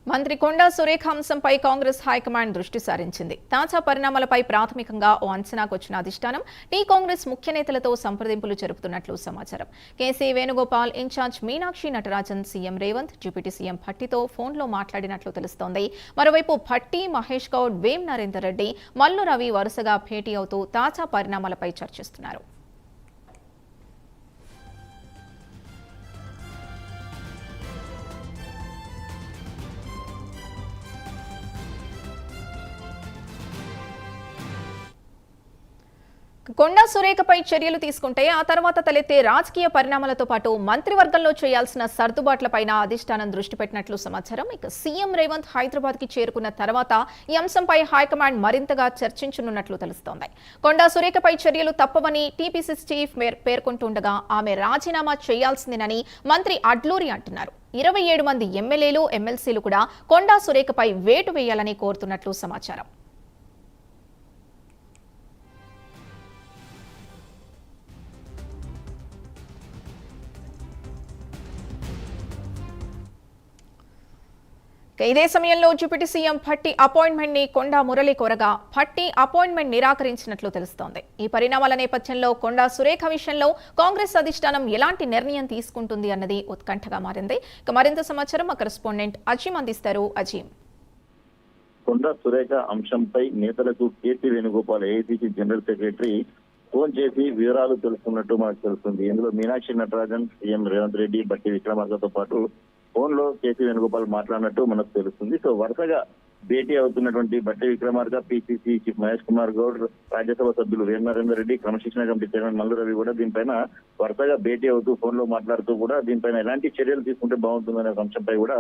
మంత్రి కొండా సురేఖ అంశంపై కాంగ్రెస్ హైకమాండ్ దృష్టి సారించింది. తాజా పరిణామాలపై ప్రాథమికంగా ఓ అంచనాకు వచ్చిన అధిష్టానం టీ కాంగ్రెస్ ముఖ్య నేతలతో సంప్రదింపులు జరుపుతున్నట్లు సమాచారం. KC Venugopal, in-charge Meenakshi Natarajan, CM Revanth, deputy CM భట్టితో ఫోన్లో మాట్లాడినట్లు తెలుస్తోంది. మరోవైపు భట్టి, మహేష్ గౌడ్, వేం నరేందర్ రెడ్డి, మల్లు రవి వరుసగా భేటీ అవుతూ తాజా పరిణామాలపై చర్చిస్తున్నారు. కొండా సురేఖపై చర్యలు తీసుకుంటే ఆ తర్వాత తలెత్తే రాజకీయ పరిణామాలతో పాటు మంత్రివర్గంలో చేయాల్సిన సర్దుబాట్లపైన అధిష్టానం దృష్టి పెట్టినట్లు సమాచారం. ఇక సీఎం రేవంత్ హైదరాబాద్ కి చేరుకున్న తర్వాత ఈ అంశంపై హైకమాండ్ మరింతగా చర్చించనున్నట్లు తెలుస్తోంది. కొండా సురేఖపై చర్యలు తప్పవని టీపీసీసీ చీఫ్ పేర్కొంటుండగా ఆమె రాజీనామా చేయాల్సిందేనని మంత్రి అడ్లూరి అంటున్నారు. 27 మంది ఎమ్మెల్యేలు, ఎమ్మెల్సీలు కూడా కొండా సురేఖపై వేటు వేయాలని కోరుతున్నట్లు సమాచారం. ఇదే సమయంలో డిప్యూటీ సీఎం భట్టి అపాయింట్మెంట్ ని కొండా మురళి కోరగా భట్టి అపాయింట్మెంట్ నిరాకరించినట్లు తెలుస్తోంది. ఈ పరిణామాల నేపథ్యంలో కొండా సురేఖ విషయంలో కాంగ్రెస్ అధిష్టానం ఎలాంటి నిర్ణయం తీసుకుంటుంది అన్నది ఉత్కంఠగా మారింది. ఇక మరింత సమాచారం మా కరెస్పాండెంట్ అజీం అందిస్తారు. అజీం, కొండా సురేఖ అంశంపై నేతలకు KC Venugopal, AICC general secretary phone చేసి వివరాలు తెలుసుకున్నట్టు మనకు తెలుస్తుంది. ఇందులో మీనాక్షి నటరాజన్, సీఎం రేవంత్ రెడ్డి, బట్టి విక్రమార్కతో పాటు ఫోన్ లో కేసీ వేణుగోపాల్ మాట్లాడినట్టు మనకు తెలుస్తుంది. సో వరుసగా భేటీ అవుతున్నటువంటి బట్టి విక్రమార్క, పిసిసి చీఫ్ మహేష్ కుమార్ గౌడ్, రాజ్యసభ సభ్యులు వేం నరేందర్ రెడ్డి, క్రమశిక్షణ కమిటీ చైర్మన్ మల్లు రవి కూడా దీనిపైన వరుసగా భేటీ అవుతూ ఫోన్ లో మాట్లాడుతూ కూడా దీనిపైన ఎలాంటి చర్యలు తీసుకుంటే బాగుంటుందనే అంశంపై కూడా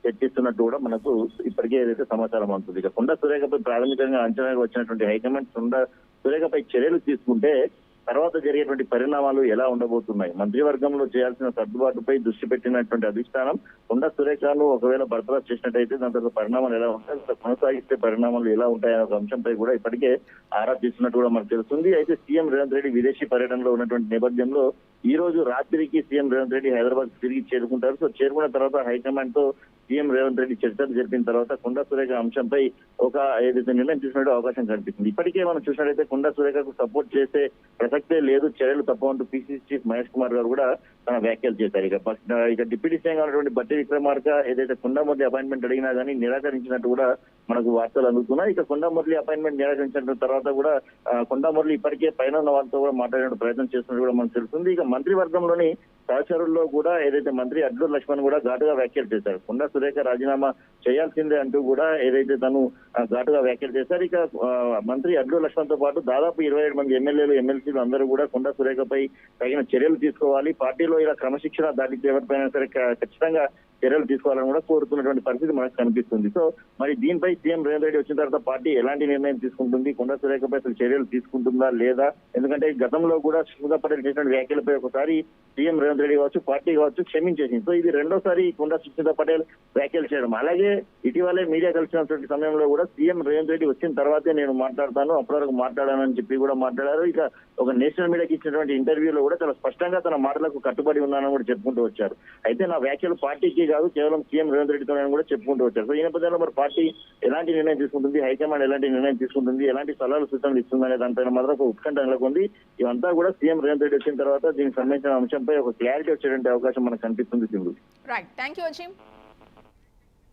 చర్చిస్తున్నట్టు కూడా మనకు ఇప్పటికే ఏదైతే సమాచారం అవుతుంది. ఇక కొండా సురేఖపై ప్రాథమికంగా అంచనాగా వచ్చినటువంటి హైకమాండ్ కొండా సురేఖపై చర్యలు తీసుకుంటే తర్వాత జరిగేటువంటి పరిణామాలు ఎలా ఉండబోతున్నాయి, మంత్రివర్గంలో చేయాల్సిన సర్దుబాటుపై దృష్టి పెట్టినటువంటి అధిష్టానం కొండా సురేఖను ఒకవేళ బర్తరఫ్ చేసినట్టయితే దాని తర్వాత పరిణామాలు ఎలా ఉంటాయి, కొనసాగిస్తే పరిణామాలు ఎలా ఉంటాయనే ఒక అంశంపై కూడా ఇప్పటికే ఆరా తీస్తున్నట్టు కూడా మనకు తెలుస్తుంది. అయితే సీఎం రేవంత్ రెడ్డి విదేశీ పర్యటనలో ఉన్నటువంటి నేపథ్యంలో ఈ రోజు రాత్రికి సీఎం రేవంత్ రెడ్డి హైదరాబాద్ తిరిగి చేరుకుంటారు. సో చేరుకున్న తర్వాత హైకమాండ్ తో సీఎం రేవంత్ రెడ్డి చర్చలు జరిపిన తర్వాత కొండా సురేఖ అంశంపై ఒక ఏదైతే నిర్ణయం తీసుకునే అవకాశం కనిపిస్తుంది. ఇప్పటికే మనం చూసినట్లయితే కొండా సురేఖకు సపోర్ట్ చేసే ప్రసక్తే లేదు, చర్యలు తప్పవంటూ పిసిసి చీఫ్ మహేష్ కుమార్ గారు కూడా తన వ్యాఖ్యలు చేశారు. ఇక డిప్యూటీ సీఎం ఉన్నటువంటి బట్టి విక్రమార్క ఏదైతే కొండా మురళి అపాయింట్మెంట్ అడిగినా కానీ నిరాకరించినట్టు కూడా మనకు వార్తలు అందుతున్నాయి. ఇక కొండా మురళి అపాయింట్మెంట్ నిరాకరించిన తర్వాత కూడా కొండా మురళి ఇప్పటికే పైన ఉన్న వాళ్ళతో కూడా మాట్లాడే ప్రయత్నం చేస్తున్నట్టు కూడా మనకు తెలుస్తుంది. ఇక మంత్రివర్గంలోని సహచరుల్లో కూడా ఏదైతే మంత్రి అడ్లూరు లక్ష్మణ్ కూడా ఘాటుగా వ్యాఖ్యలు చేశారు. కొండా సురేఖ రాజీనామా చేయాల్సిందే అంటూ కూడా ఏదైతే తను ఘాటుగా వ్యాఖ్యలు చేశారు. ఇక మంత్రి అడ్లూరు లక్ష్మణ్ తో పాటు దాదాపు 27 మంది ఎమ్మెల్యేలు, ఎమ్మెల్సీలు అందరూ కూడా కొండా సురేఖపై తగిన చర్యలు తీసుకోవాలి, పార్టీలో ఇలా క్రమశిక్షణ దాటికి ఎవరిపైనా సరే ఖచ్చితంగా చర్యలు తీసుకోవాలని కూడా కోరుతున్నటువంటి పరిస్థితి మనకు కనిపిస్తుంది. సో మరి దీనిపై సీఎం రేవంత్ రెడ్డి వచ్చిన తర్వాత పార్టీ ఎలాంటి నిర్ణయం తీసుకుంటుంది, కొండా సురేఖపై అసలు చర్యలు తీసుకుంటుందా లేదా, ఎందుకంటే గతంలో కూడా సుష్మితా పటేల్ చేసిన వ్యాఖ్యలపై ఒకసారి సీఎం రేవంత్ రెడ్డి కావచ్చు, పార్టీ కావచ్చు క్షమించేసింది. సో ఇది రెండోసారి కొండా సుష్మితా పటేల్ వ్యాఖ్యలు చేయడం. అలాగే ఇటీవలే మీడియా కలిసినటువంటి సమయంలో కూడా సీఎం రేవంత్ రెడ్డి వచ్చిన తర్వాతే నేను మాట్లాడతాను, అప్పటి వరకు మాట్లాడానని చెప్పి కూడా మాట్లాడారు. ఇక ఒక నేషనల్ మీడియాకి ఇచ్చినటువంటి ఇంటర్వ్యూలో కూడా చాలా స్పష్టంగా తన మాటలకు కట్టుబడి ఉన్నానని కూడా చెప్పుకుంటూ వచ్చారు. అయితే నా వ్యాఖ్యలు పార్టీకి కాదు, కేవలం సీఎం రేవంత్ రెడ్డితో కూడా చెప్పుకుంటూ వచ్చారు. సో ఈ నేపథ్యంలో మరి పార్టీ ఎలాంటి నిర్ణయం తీసుకుంటుంది, హైకమాండ్ ఎలాంటి నిర్ణయం తీసుకుంటుంది, ఎలాంటి సలహాలు సూచనలు ఇస్తుందనే దానిపైన మాత్రం ఒక ఉత్కంఠ నెలకొంది. ఇవంతా కూడా సీఎం రేవంత్ రెడ్డి వచ్చిన తర్వాత దీనికి సంబంధించిన అంశంపై ఒక క్లారిటీ వచ్చేటువంటి అవకాశం మనకు కనిపిస్తుంది. Right, thank you Azeem.